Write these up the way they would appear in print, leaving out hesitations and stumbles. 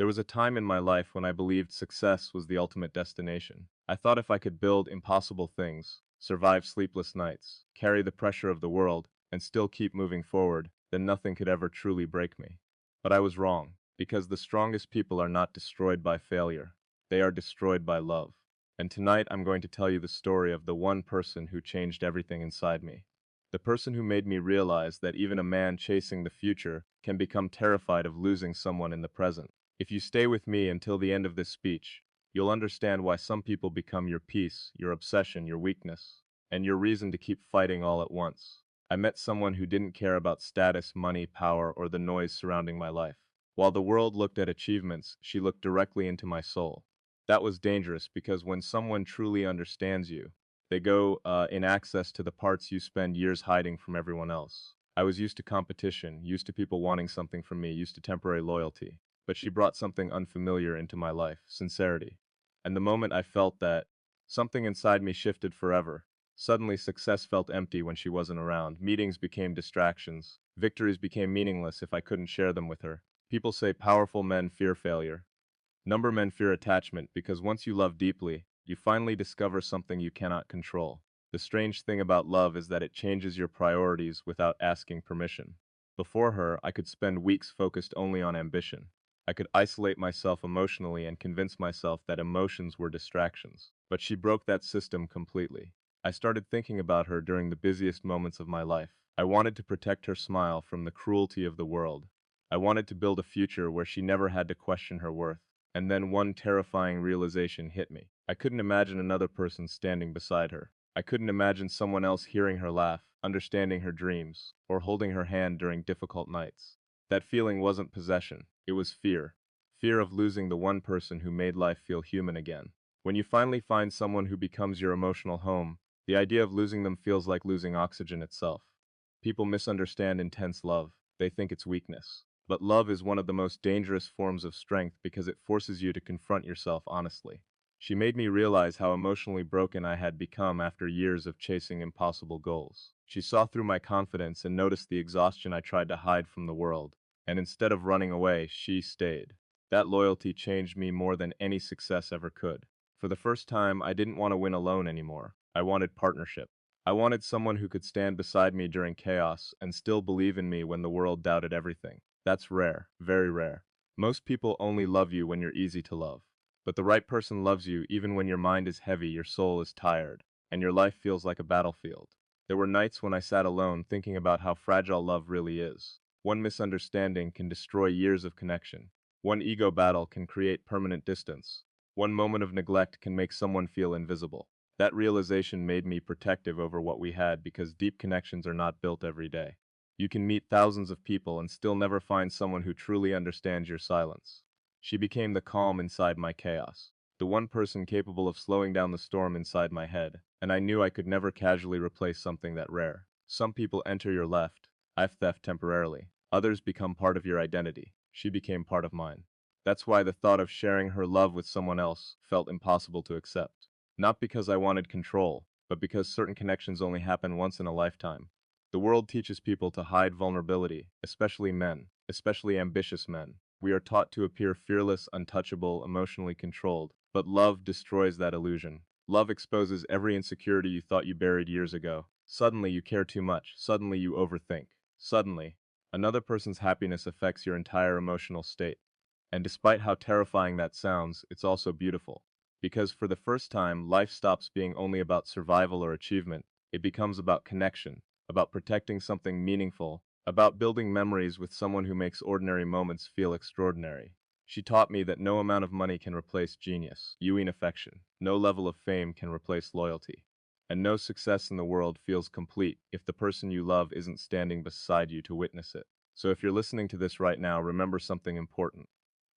There was a time in my life when I believed success was the ultimate destination. I thought if I could build impossible things, survive sleepless nights, carry the pressure of the world, and still keep moving forward, then nothing could ever truly break me. But I was wrong, because the strongest people are not destroyed by failure. They are destroyed by love. And tonight I'm going to tell you the story of the one person who changed everything inside me. The person who made me realize that even a man chasing the future can become terrified of losing someone in the present. If you stay with me until the end of this speech, you'll understand why some people become your peace, your obsession, your weakness, and your reason to keep fighting all at once. I met someone who didn't care about status, money, power, or the noise surrounding my life. While the world looked at achievements, she looked directly into my soul. That was dangerous because when someone truly understands you, they go in access to the parts you spend years hiding from everyone else. I was used to competition, used to people wanting something from me, used to temporary loyalty. But she brought something unfamiliar into my life, sincerity. And the moment I felt that, something inside me shifted forever. Suddenly success felt empty when she wasn't around. Meetings became distractions. Victories became meaningless if I couldn't share them with her. People say powerful men fear failure. Number men fear attachment because once you love deeply, you finally discover something you cannot control. The strange thing about love is that it changes your priorities without asking permission. Before her, I could spend weeks focused only on ambition. I could isolate myself emotionally and convince myself that emotions were distractions. But she broke that system completely. I started thinking about her during the busiest moments of my life. I wanted to protect her smile from the cruelty of the world. I wanted to build a future where she never had to question her worth. And then one terrifying realization hit me. I couldn't imagine another person standing beside her. I couldn't imagine someone else hearing her laugh, understanding her dreams, or holding her hand during difficult nights. That feeling wasn't possession, it was fear. Fear of losing the one person who made life feel human again. When you finally find someone who becomes your emotional home, the idea of losing them feels like losing oxygen itself. People misunderstand intense love. They think it's weakness. But love is one of the most dangerous forms of strength because it forces you to confront yourself honestly. She made me realize how emotionally broken I had become after years of chasing impossible goals. She saw through my confidence and noticed the exhaustion I tried to hide from the world. And instead of running away, she stayed. That loyalty changed me more than any success ever could. For the first time, I didn't want to win alone anymore. I wanted partnership. I wanted someone who could stand beside me during chaos and still believe in me when the world doubted everything. That's rare, very rare. Most people only love you when you're easy to love. But the right person loves you even when your mind is heavy, your soul is tired, and your life feels like a battlefield. There were nights when I sat alone thinking about how fragile love really is. One misunderstanding can destroy years of connection. One ego battle can create permanent distance. One moment of neglect can make someone feel invisible. That realization made me protective over what we had because deep connections are not built every day. You can meet thousands of people and still never find someone who truly understands your silence. She became the calm inside my chaos, the one person capable of slowing down the storm inside my head, and I knew I could never casually replace something that rare. Some people enter your life temporarily. Others become part of your identity. She became part of mine. That's why the thought of sharing her love with someone else felt impossible to accept. Not because I wanted control, but because certain connections only happen once in a lifetime. The world teaches people to hide vulnerability, especially men, especially ambitious men. We are taught to appear fearless, untouchable, emotionally controlled. But love destroys that illusion. Love exposes every insecurity you thought you buried years ago. Suddenly you care too much. Suddenly you overthink. Suddenly, another person's happiness affects your entire emotional state. And despite how terrifying that sounds, it's also beautiful. Because for the first time, life stops being only about survival or achievement. It becomes about connection, about protecting something meaningful, about building memories with someone who makes ordinary moments feel extraordinary. She taught me that no amount of money can replace genius, Ewing affection. No level of fame can replace loyalty. And no success in the world feels complete if the person you love isn't standing beside you to witness it. So if you're listening to this right now, remember something important.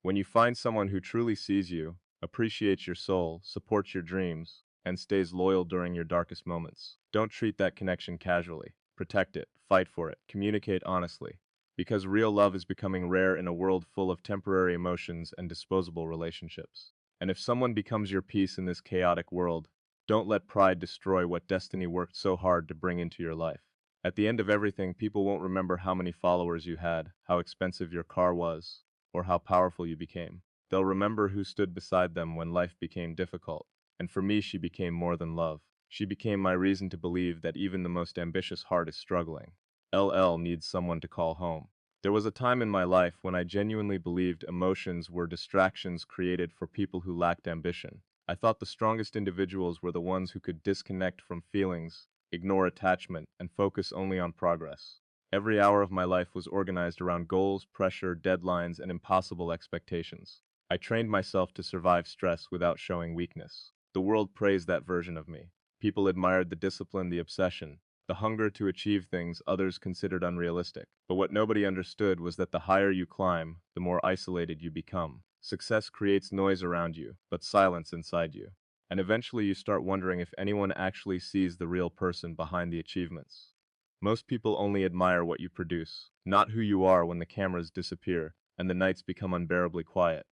When you find someone who truly sees you, appreciates your soul, supports your dreams, and stays loyal during your darkest moments, don't treat that connection casually. Protect it, fight for it, communicate honestly. Because real love is becoming rare in a world full of temporary emotions and disposable relationships. And if someone becomes your peace in this chaotic world, don't let pride destroy what destiny worked so hard to bring into your life. At the end of everything, people won't remember how many followers you had, how expensive your car was, or how powerful you became. They'll remember who stood beside them when life became difficult. And for me, she became more than love. She became my reason to believe that even the most ambitious heart is struggling. LL needs someone to call home. There was a time in my life when I genuinely believed emotions were distractions created for people who lacked ambition. I thought the strongest individuals were the ones who could disconnect from feelings, ignore attachment, and focus only on progress. Every hour of my life was organized around goals, pressure, deadlines, and impossible expectations. I trained myself to survive stress without showing weakness. The world praised that version of me. People admired the discipline, the obsession, the hunger to achieve things others considered unrealistic. But what nobody understood was that the higher you climb, the more isolated you become. Success creates noise around you, but silence inside you. And eventually you start wondering if anyone actually sees the real person behind the achievements. Most people only admire what you produce, not who you are when the cameras disappear and the nights become unbearably quiet.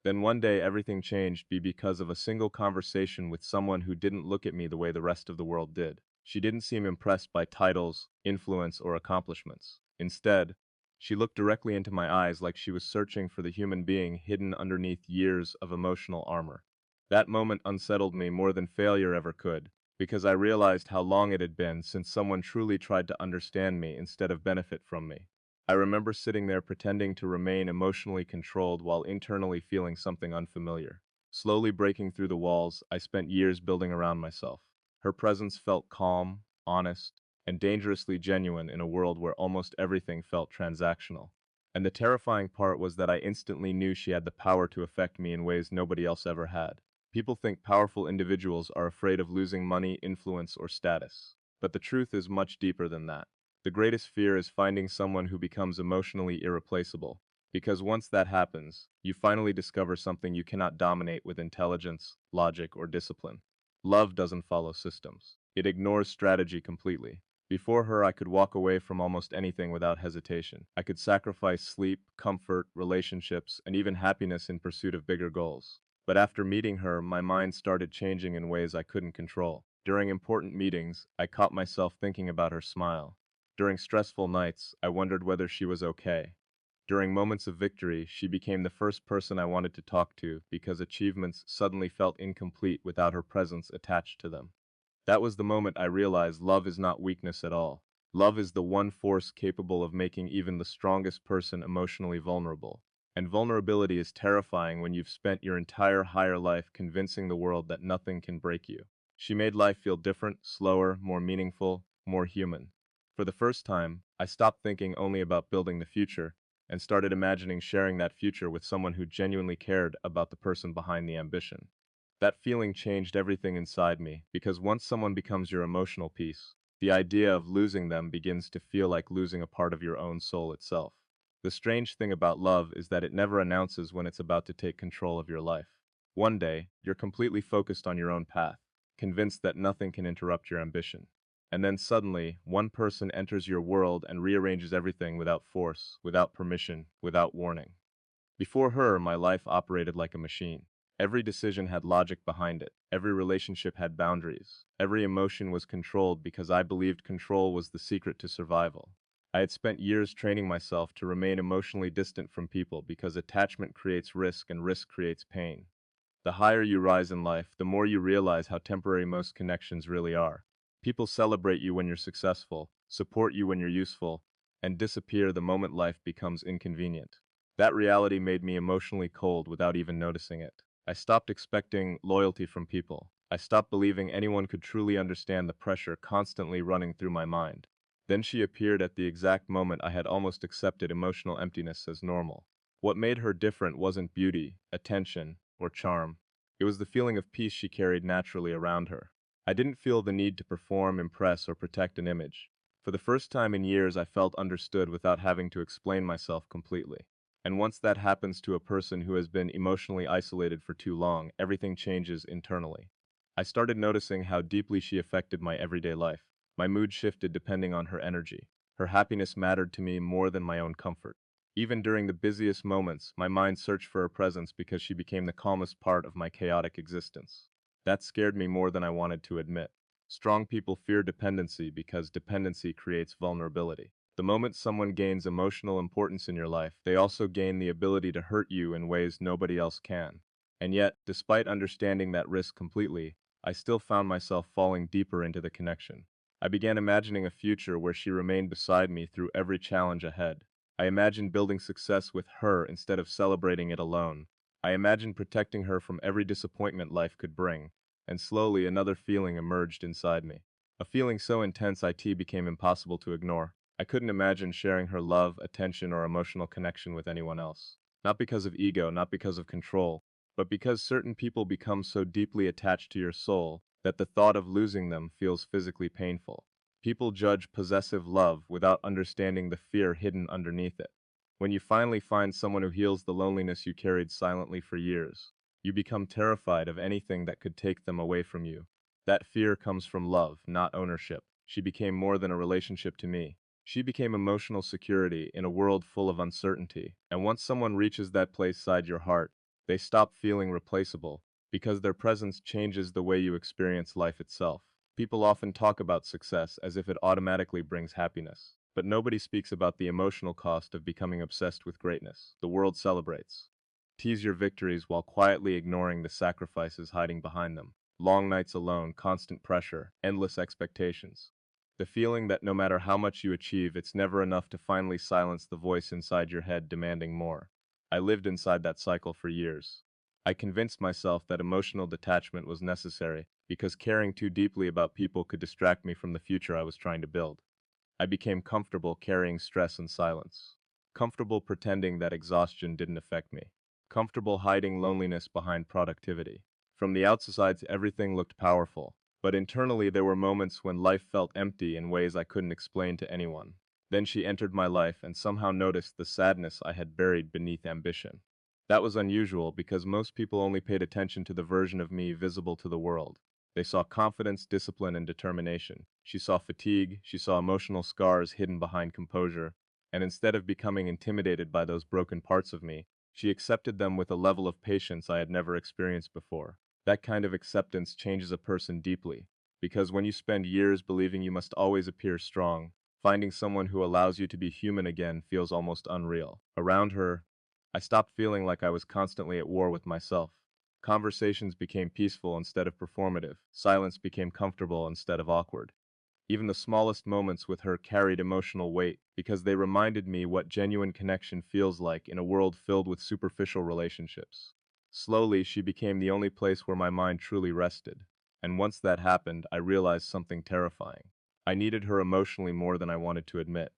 Then one day everything changed because of a single conversation with someone who didn't look at me the way the rest of the world did. She didn't seem impressed by titles, influence, or accomplishments. Instead, she looked directly into my eyes like she was searching for the human being hidden underneath years of emotional armor. That moment unsettled me more than failure ever could, because I realized how long it had been since someone truly tried to understand me instead of benefit from me. I remember sitting there pretending to remain emotionally controlled while internally feeling something unfamiliar. Slowly breaking through the walls I spent years building around myself. Her presence felt calm, honest, and dangerously genuine in a world where almost everything felt transactional. And the terrifying part was that I instantly knew she had the power to affect me in ways nobody else ever had. People think powerful individuals are afraid of losing money, influence, or status. But the truth is much deeper than that. The greatest fear is finding someone who becomes emotionally irreplaceable. Because once that happens, you finally discover something you cannot dominate with intelligence, logic, or discipline. Love doesn't follow systems. It ignores strategy completely. Before her, I could walk away from almost anything without hesitation. I could sacrifice sleep, comfort, relationships, and even happiness in pursuit of bigger goals. But after meeting her, my mind started changing in ways I couldn't control. During important meetings, I caught myself thinking about her smile. During stressful nights, I wondered whether she was okay. During moments of victory, she became the first person I wanted to talk to because achievements suddenly felt incomplete without her presence attached to them. That was the moment I realized love is not weakness at all. Love is the one force capable of making even the strongest person emotionally vulnerable. And vulnerability is terrifying when you've spent your entire higher life convincing the world that nothing can break you. She made life feel different, slower, more meaningful, more human. For the first time, I stopped thinking only about building the future and started imagining sharing that future with someone who genuinely cared about the person behind the ambition. That feeling changed everything inside me, because once someone becomes your emotional piece, the idea of losing them begins to feel like losing a part of your own soul itself. The strange thing about love is that it never announces when it's about to take control of your life. One day, you're completely focused on your own path, convinced that nothing can interrupt your ambition. And then suddenly, one person enters your world and rearranges everything without force, without permission, without warning. Before her, my life operated like a machine. Every decision had logic behind it. Every relationship had boundaries. Every emotion was controlled because I believed control was the secret to survival. I had spent years training myself to remain emotionally distant from people because attachment creates risk and risk creates pain. The higher you rise in life, the more you realize how temporary most connections really are. People celebrate you when you're successful, support you when you're useful, and disappear the moment life becomes inconvenient. That reality made me emotionally cold without even noticing it. I stopped expecting loyalty from people. I stopped believing anyone could truly understand the pressure constantly running through my mind. Then she appeared at the exact moment I had almost accepted emotional emptiness as normal. What made her different wasn't beauty, attention, or charm. It was the feeling of peace she carried naturally around her. I didn't feel the need to perform, impress, or protect an image. For the first time in years, I felt understood without having to explain myself completely. And once that happens to a person who has been emotionally isolated for too long, everything changes internally. I started noticing how deeply she affected my everyday life. My mood shifted depending on her energy. Her happiness mattered to me more than my own comfort. Even during the busiest moments, my mind searched for her presence because she became the calmest part of my chaotic existence. That scared me more than I wanted to admit. Strong people fear dependency because dependency creates vulnerability. The moment someone gains emotional importance in your life, they also gain the ability to hurt you in ways nobody else can. And yet, despite understanding that risk completely, I still found myself falling deeper into the connection. I began imagining a future where she remained beside me through every challenge ahead. I imagined building success with her instead of celebrating it alone. I imagined protecting her from every disappointment life could bring, and slowly another feeling emerged inside me. A feeling so intense it became impossible to ignore. I couldn't imagine sharing her love, attention, or emotional connection with anyone else. Not because of ego, not because of control, but because certain people become so deeply attached to your soul that the thought of losing them feels physically painful. People judge possessive love without understanding the fear hidden underneath it. When you finally find someone who heals the loneliness you carried silently for years, you become terrified of anything that could take them away from you. That fear comes from love, not ownership. She became more than a relationship to me. She became emotional security in a world full of uncertainty, and once someone reaches that place inside your heart, they stop feeling replaceable, because their presence changes the way you experience life itself. People often talk about success as if it automatically brings happiness, but nobody speaks about the emotional cost of becoming obsessed with greatness. The world celebrates. Tease your victories while quietly ignoring the sacrifices hiding behind them. Long nights alone, constant pressure, endless expectations. The feeling that no matter how much you achieve, it's never enough to finally silence the voice inside your head demanding more. I lived inside that cycle for years. I convinced myself that emotional detachment was necessary because caring too deeply about people could distract me from the future I was trying to build. I became comfortable carrying stress in silence. Comfortable pretending that exhaustion didn't affect me. Comfortable hiding loneliness behind productivity. From the outside, everything looked powerful, but internally there were moments when life felt empty in ways I couldn't explain to anyone. Then she entered my life and somehow noticed the sadness I had buried beneath ambition. That was unusual because most people only paid attention to the version of me visible to the world. They saw confidence, discipline, and determination. She saw fatigue, she saw emotional scars hidden behind composure, and instead of becoming intimidated by those broken parts of me, she accepted them with a level of patience I had never experienced before. That kind of acceptance changes a person deeply, because when you spend years believing you must always appear strong, finding someone who allows you to be human again feels almost unreal. Around her, I stopped feeling like I was constantly at war with myself. Conversations became peaceful instead of performative. Silence became comfortable instead of awkward. Even the smallest moments with her carried emotional weight because they reminded me what genuine connection feels like in a world filled with superficial relationships. Slowly, she became the only place where my mind truly rested. And once that happened, I realized something terrifying. I needed her emotionally more than I wanted to admit.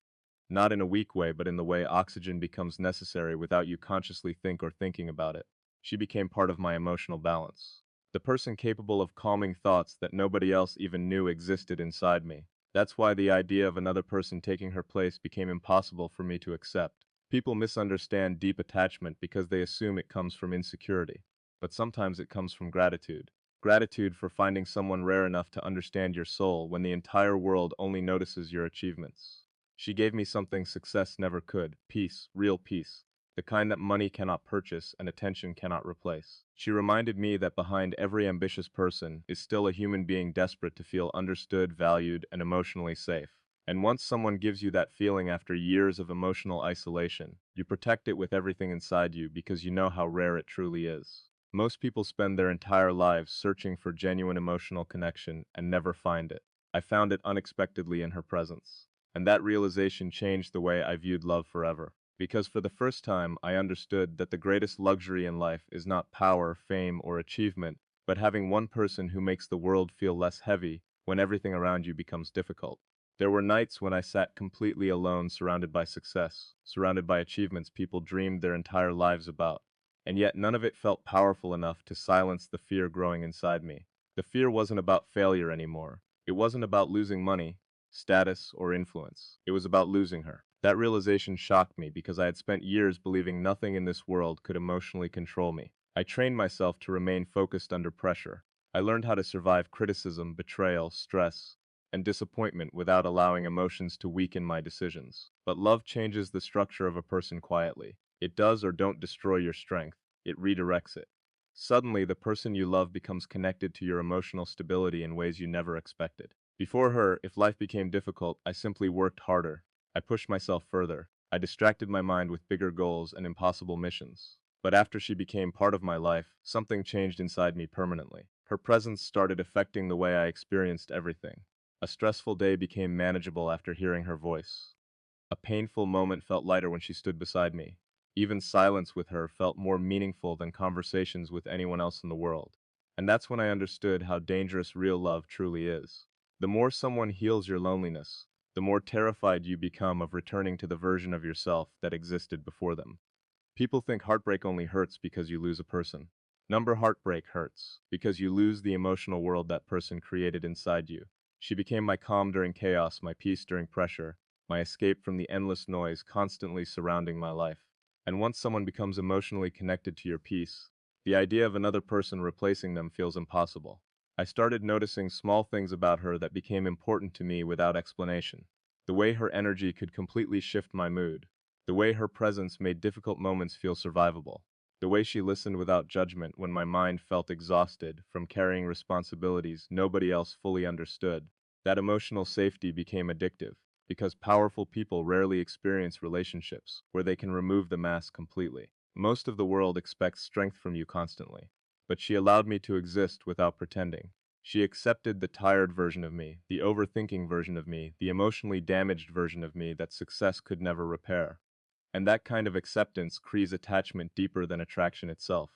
Not in a weak way, but in the way oxygen becomes necessary without you consciously thinking about it. She became part of my emotional balance. The person capable of calming thoughts that nobody else even knew existed inside me. That's why the idea of another person taking her place became impossible for me to accept. People misunderstand deep attachment because they assume it comes from insecurity. But sometimes it comes from gratitude. Gratitude for finding someone rare enough to understand your soul when the entire world only notices your achievements. She gave me something success never could: peace, real peace. The kind that money cannot purchase and attention cannot replace. She reminded me that behind every ambitious person is still a human being desperate to feel understood, valued, and emotionally safe. And once someone gives you that feeling after years of emotional isolation, you protect it with everything inside you because you know how rare it truly is. Most people spend their entire lives searching for genuine emotional connection and never find it. I found it unexpectedly in her presence. And that realization changed the way I viewed love forever. Because for the first time, I understood that the greatest luxury in life is not power, fame, or achievement, but having one person who makes the world feel less heavy when everything around you becomes difficult. There were nights when I sat completely alone, surrounded by success, surrounded by achievements people dreamed their entire lives about, and yet none of it felt powerful enough to silence the fear growing inside me. The fear wasn't about failure anymore. It wasn't about losing money, status, or influence. It was about losing her. That realization shocked me because I had spent years believing nothing in this world could emotionally control me. I trained myself to remain focused under pressure. I learned how to survive criticism, betrayal, stress, and disappointment without allowing emotions to weaken my decisions. But love changes the structure of a person quietly. It does or don't destroy your strength, it redirects it. Suddenly, the person you love becomes connected to your emotional stability in ways you never expected. Before her, if life became difficult, I simply worked harder. I pushed myself further. I distracted my mind with bigger goals and impossible missions. But after she became part of my life, something changed inside me permanently. Her presence started affecting the way I experienced everything. A stressful day became manageable after hearing her voice. A painful moment felt lighter when she stood beside me. Even silence with her felt more meaningful than conversations with anyone else in the world. And that's when I understood how dangerous real love truly is. The more someone heals your loneliness, the more terrified you become of returning to the version of yourself that existed before them. People think heartbreak only hurts because you lose a person. Number heartbreak hurts because you lose the emotional world that person created inside you. She became my calm during chaos, my peace during pressure, my escape from the endless noise constantly surrounding my life. And once someone becomes emotionally connected to your peace, the idea of another person replacing them feels impossible. I started noticing small things about her that became important to me without explanation. The way her energy could completely shift my mood. The way her presence made difficult moments feel survivable. The way she listened without judgment when my mind felt exhausted from carrying responsibilities nobody else fully understood. That emotional safety became addictive, because powerful people rarely experience relationships where they can remove the mask completely. Most of the world expects strength from you constantly, but she allowed me to exist without pretending. She accepted the tired version of me, the overthinking version of me, the emotionally damaged version of me that success could never repair. And that kind of acceptance creates attachment deeper than attraction itself.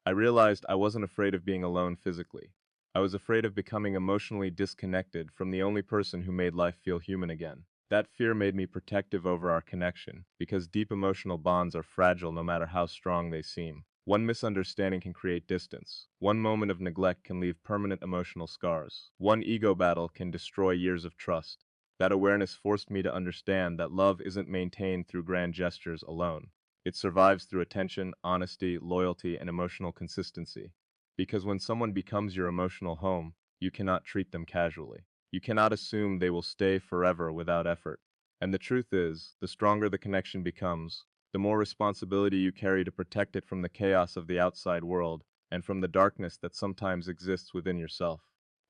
I realized I wasn't afraid of being alone physically. I was afraid of becoming emotionally disconnected from the only person who made life feel human again. That fear made me protective over our connection, because deep emotional bonds are fragile no matter how strong they seem. One misunderstanding can create distance. One moment of neglect can leave permanent emotional scars. One ego battle can destroy years of trust. That awareness forced me to understand that love isn't maintained through grand gestures alone. It survives through attention, honesty, loyalty, and emotional consistency. Because when someone becomes your emotional home, you cannot treat them casually. You cannot assume they will stay forever without effort. And the truth is, the stronger the connection becomes, the more responsibility you carry to protect it from the chaos of the outside world and from the darkness that sometimes exists within yourself.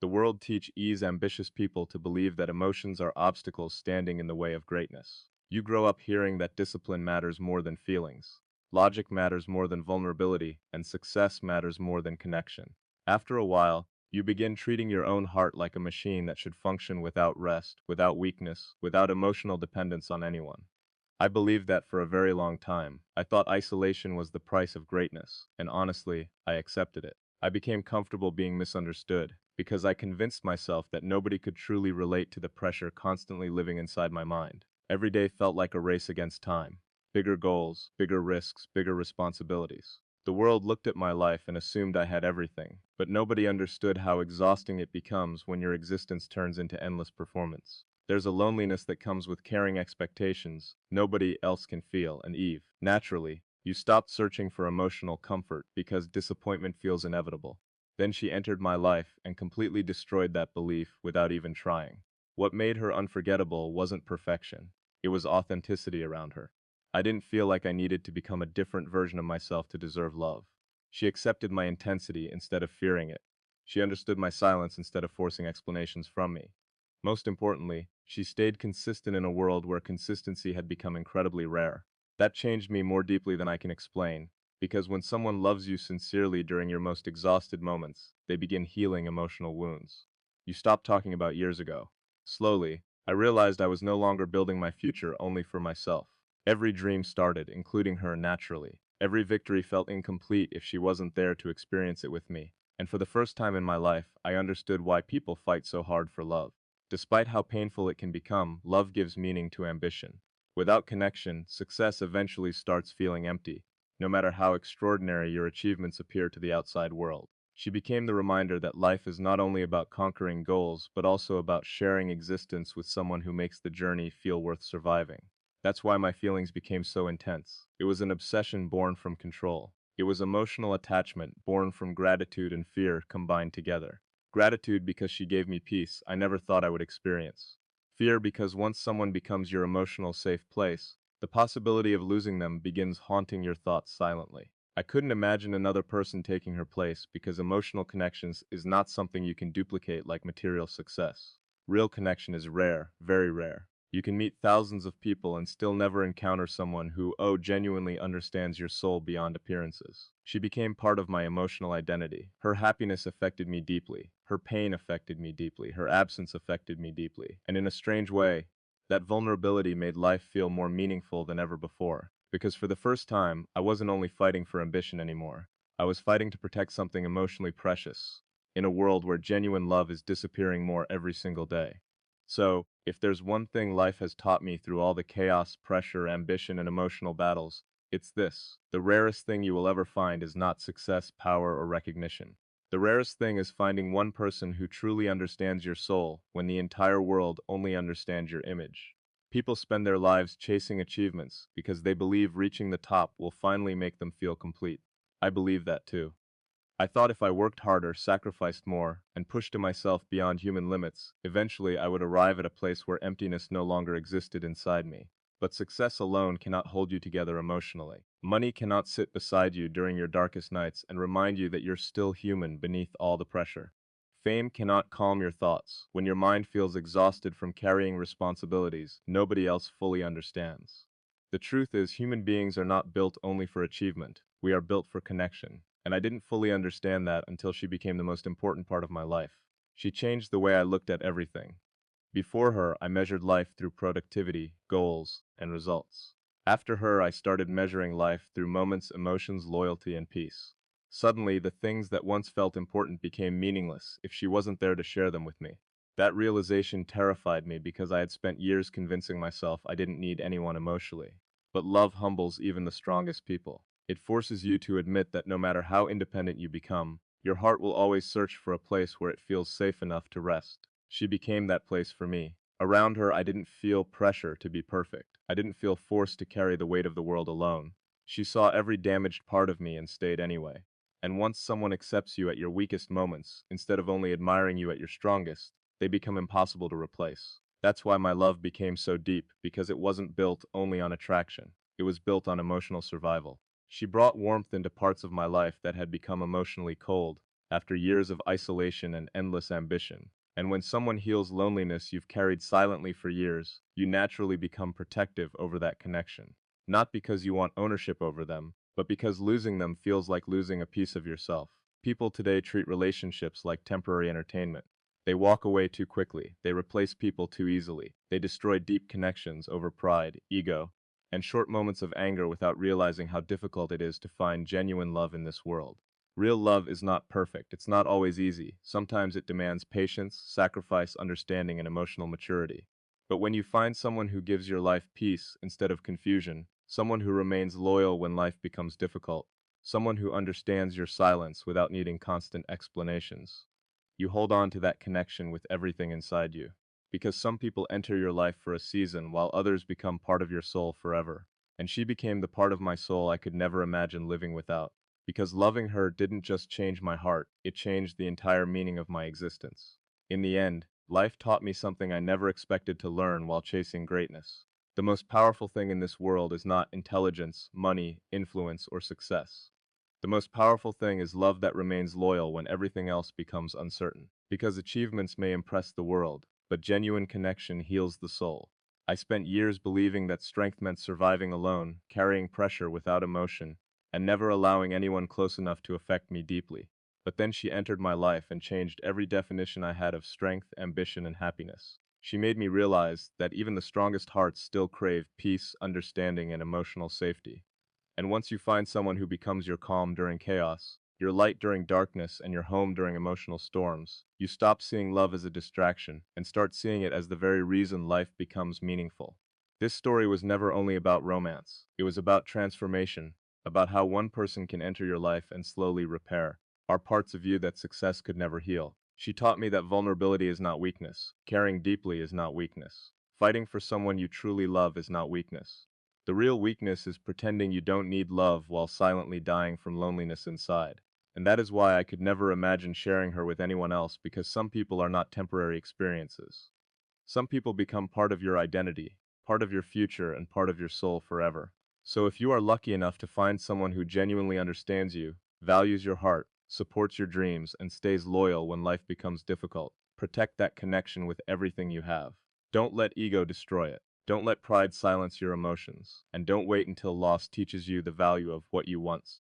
The world teaches ambitious people to believe that emotions are obstacles standing in the way of greatness. You grow up hearing that discipline matters more than feelings, logic matters more than vulnerability, and success matters more than connection. After a while, you begin treating your own heart like a machine that should function without rest, without weakness, without emotional dependence on anyone. I believed that for a very long time. I thought isolation was the price of greatness, and honestly, I accepted it. I became comfortable being misunderstood, because I convinced myself that nobody could truly relate to the pressure constantly living inside my mind. Every day felt like a race against time. Bigger goals, bigger risks, bigger responsibilities. The world looked at my life and assumed I had everything, but nobody understood how exhausting it becomes when your existence turns into endless performance. There's a loneliness that comes with carrying expectations nobody else can feel, and Eve, naturally, you stopped searching for emotional comfort because disappointment feels inevitable. Then she entered my life and completely destroyed that belief without even trying. What made her unforgettable wasn't perfection. It was authenticity around her. I didn't feel like I needed to become a different version of myself to deserve love. She accepted my intensity instead of fearing it. She understood my silence instead of forcing explanations from me. Most importantly, she stayed consistent in a world where consistency had become incredibly rare. That changed me more deeply than I can explain, because when someone loves you sincerely during your most exhausted moments, they begin healing emotional wounds. You stop talking about years ago. Slowly, I realized I was no longer building my future only for myself. Every dream started, including her, naturally. Every victory felt incomplete if she wasn't there to experience it with me. And for the first time in my life, I understood why people fight so hard for love. Despite how painful it can become, love gives meaning to ambition. Without connection, success eventually starts feeling empty, no matter how extraordinary your achievements appear to the outside world. She became the reminder that life is not only about conquering goals, but also about sharing existence with someone who makes the journey feel worth surviving. That's why my feelings became so intense. It was an obsession born from control. It was emotional attachment born from gratitude and fear combined together. Gratitude because she gave me peace I never thought I would experience. Fear because once someone becomes your emotional safe place, the possibility of losing them begins haunting your thoughts silently. I couldn't imagine another person taking her place because emotional connections is not something you can duplicate like material success. Real connection is rare, very rare. You can meet thousands of people and still never encounter someone who, oh, genuinely understands your soul beyond appearances. She became part of my emotional identity. Her happiness affected me deeply. Her pain affected me deeply. Her absence affected me deeply. And in a strange way, that vulnerability made life feel more meaningful than ever before. Because for the first time, I wasn't only fighting for ambition anymore. I was fighting to protect something emotionally precious, in a world where genuine love is disappearing more every single day. So, if there's one thing life has taught me through all the chaos, pressure, ambition, and emotional battles, it's this. The rarest thing you will ever find is not success, power, or recognition. The rarest thing is finding one person who truly understands your soul when the entire world only understands your image. People spend their lives chasing achievements because they believe reaching the top will finally make them feel complete. I believe that too. I thought if I worked harder, sacrificed more, and pushed myself beyond human limits, eventually I would arrive at a place where emptiness no longer existed inside me. But success alone cannot hold you together emotionally. Money cannot sit beside you during your darkest nights and remind you that you're still human beneath all the pressure. Fame cannot calm your thoughts. When your mind feels exhausted from carrying responsibilities nobody else fully understands. The truth is, human beings are not built only for achievement. We are built for connection. And I didn't fully understand that until she became the most important part of my life. She changed the way I looked at everything. Before her, I measured life through productivity, goals, and results. After her, I started measuring life through moments, emotions, loyalty, and peace. Suddenly, the things that once felt important became meaningless if she wasn't there to share them with me. That realization terrified me because I had spent years convincing myself I didn't need anyone emotionally. But love humbles even the strongest people. It forces you to admit that no matter how independent you become, your heart will always search for a place where it feels safe enough to rest. She became that place for me. Around her, I didn't feel pressure to be perfect. I didn't feel forced to carry the weight of the world alone. She saw every damaged part of me and stayed anyway. And once someone accepts you at your weakest moments, instead of only admiring you at your strongest, they become impossible to replace. That's why my love became so deep, because it wasn't built only on attraction. It was built on emotional survival. She brought warmth into parts of my life that had become emotionally cold, after years of isolation and endless ambition. And when someone heals loneliness you've carried silently for years, you naturally become protective over that connection. Not because you want ownership over them, but because losing them feels like losing a piece of yourself. People today treat relationships like temporary entertainment. They walk away too quickly, they replace people too easily, they destroy deep connections over pride, ego, and short moments of anger without realizing how difficult it is to find genuine love in this world. Real love is not perfect, it's not always easy. Sometimes it demands patience, sacrifice, understanding, and emotional maturity. But when you find someone who gives your life peace instead of confusion, someone who remains loyal when life becomes difficult, someone who understands your silence without needing constant explanations, you hold on to that connection with everything inside you. Because some people enter your life for a season while others become part of your soul forever. And she became the part of my soul I could never imagine living without. Because loving her didn't just change my heart, it changed the entire meaning of my existence. In the end, life taught me something I never expected to learn while chasing greatness. The most powerful thing in this world is not intelligence, money, influence, or success. The most powerful thing is love that remains loyal when everything else becomes uncertain. Because achievements may impress the world, but genuine connection heals the soul. I spent years believing that strength meant surviving alone, carrying pressure without emotion, and never allowing anyone close enough to affect me deeply. But then she entered my life and changed every definition I had of strength, ambition, and happiness. She made me realize that even the strongest hearts still crave peace, understanding, and emotional safety. And once you find someone who becomes your calm during chaos, your light during darkness, and your home during emotional storms, you stop seeing love as a distraction and start seeing it as the very reason life becomes meaningful. This story was never only about romance. It was about transformation, about how one person can enter your life and slowly repair our parts of you that success could never heal. She taught me that vulnerability is not weakness, caring deeply is not weakness, fighting for someone you truly love is not weakness. The real weakness is pretending you don't need love while silently dying from loneliness inside. And that is why I could never imagine sharing her with anyone else, because some people are not temporary experiences. Some people become part of your identity, part of your future, and part of your soul forever. So if you are lucky enough to find someone who genuinely understands you, values your heart, supports your dreams, and stays loyal when life becomes difficult, protect that connection with everything you have. Don't let ego destroy it. Don't let pride silence your emotions. And don't wait until loss teaches you the value of what you once